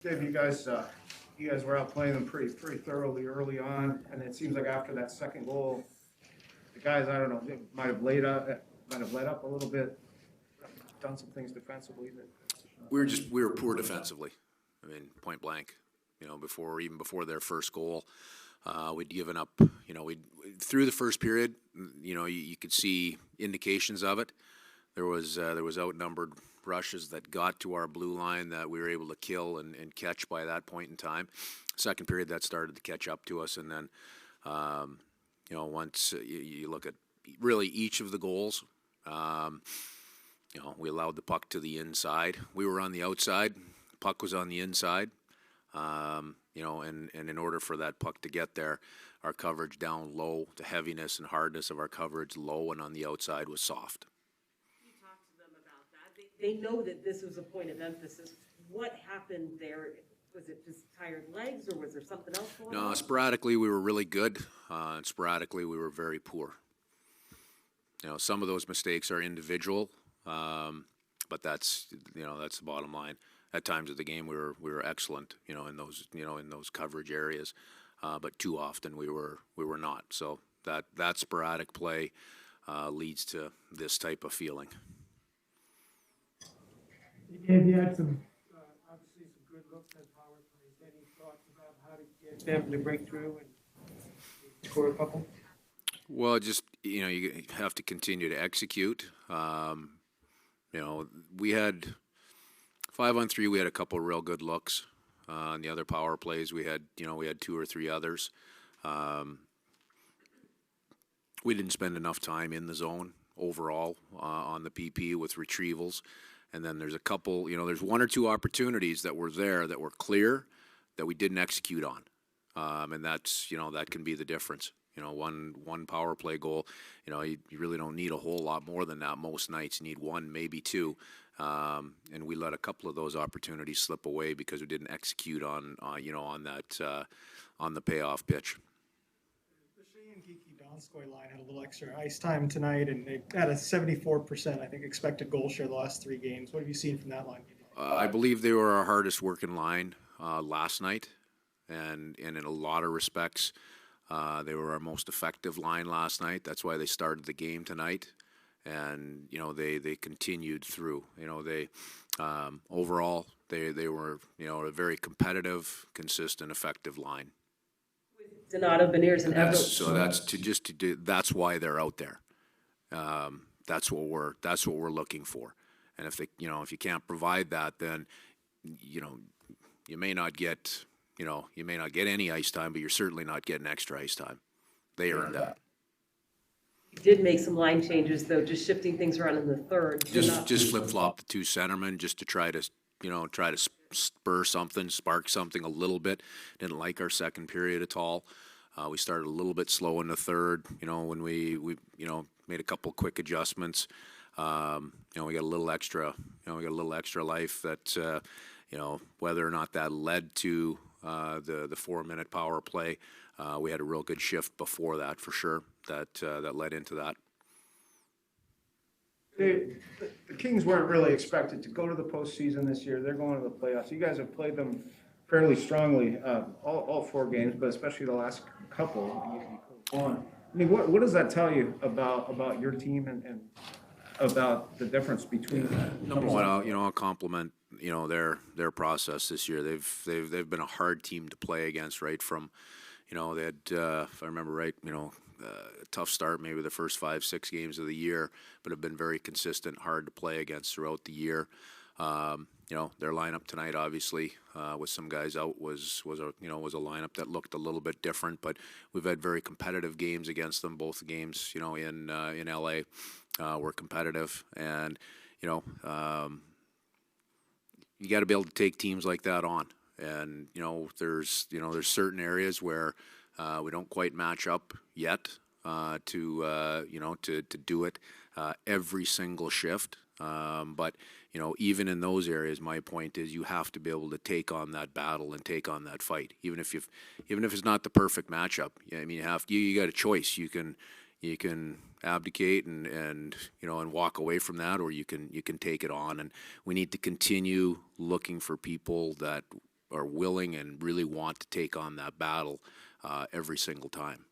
Dave, you guys were out playing them pretty thoroughly early on, and it seems like after that second goal, the guys, I don't know, they might have let up a little bit, done some things defensively that. We were poor defensively. I mean, point blank. Even before their first goal, we'd given up. We through the first period. You could see indications of it. There was outnumbered rushes that got to our blue line that we were able to kill and catch by that point in time. Second period, that started to catch up to us, and then once you look at really each of the goals. We allowed the puck to the inside. We were on the outside. Puck was on the inside. And in order for that puck to get there, our coverage down low, the heaviness and hardness of our coverage low, and on the outside was soft. You talked to them about that. They know that this was a point of emphasis. What happened there? Was it just tired legs, or was there something else going on? No, sporadically we were really good, and sporadically we were very poor. Some of those mistakes are individual, but that's the bottom line. At times of the game, we were excellent, in those coverage areas, but too often we were not. So that sporadic play leads to this type of feeling. Dave, you had obviously some good looks at power plays. Any thoughts about how to get them to break through and score a couple? Well, just you have to continue to execute. We had 5-on-3. We had a couple of real good looks. On the other power plays, we had two or three others. We didn't spend enough time in the zone overall on the PP with retrievals. And then there's a couple. There's one or two opportunities that were there that were clear that we didn't execute on, and that's that can be the difference. One power play goal, you really don't need a whole lot more than that. Most nights you need one, maybe two, and we let a couple of those opportunities slip away because we didn't execute on that on the payoff pitch. The Shea and Kiki Donskoy line had a little extra ice time tonight, and they had a 74%, I think, expected goal share the last 3 games. What have you seen from that line? I believe they were our hardest working line last night, and in a lot of respects. They were our most effective line last night. That's why they started the game tonight, and they continued through. They overall they were a very competitive, consistent, effective line. With Donato, Beniers, and Everett. So that's why they're out there. That's what we're looking for. And if if you can't provide that, then you may not get. You may not get any ice time, but you're certainly not getting extra ice time. They earned that. You did make some line changes, though, just shifting things around in the third. Just flip flop the two centermen just to try to spark something a little bit. Didn't like our second period at all. We started a little bit slow in the third. When we made a couple quick adjustments. We got a little extra. We got a little extra life that whether or not that led to the 4-minute power play. We had a real good shift before that for sure that led into that. The Kings weren't really expected to go to the postseason this year. They're going to the playoffs. You guys have played them fairly strongly all 4 games, but especially the last couple. You won. I mean, what does that tell you about your team and about the difference between number one? I'll compliment their process this year. They've been a hard team to play against right from they had if I remember right a tough start maybe the first 5-6 games of the year, but have been very consistent, hard to play against throughout the year. Their lineup tonight obviously with some guys out was a lineup that looked a little bit different, but we've had very competitive games against them. Both games in LA were competitive, and you got to be able to take teams like that on. And there's certain areas where we don't quite match up yet to do it every single shift. But even in those areas, my point is you have to be able to take on that battle and take on that fight, even if it's not the perfect matchup. I mean, you got a choice. You can abdicate and walk away from that, or you can take it on. And we need to continue looking for people that are willing and really want to take on that battle every single time.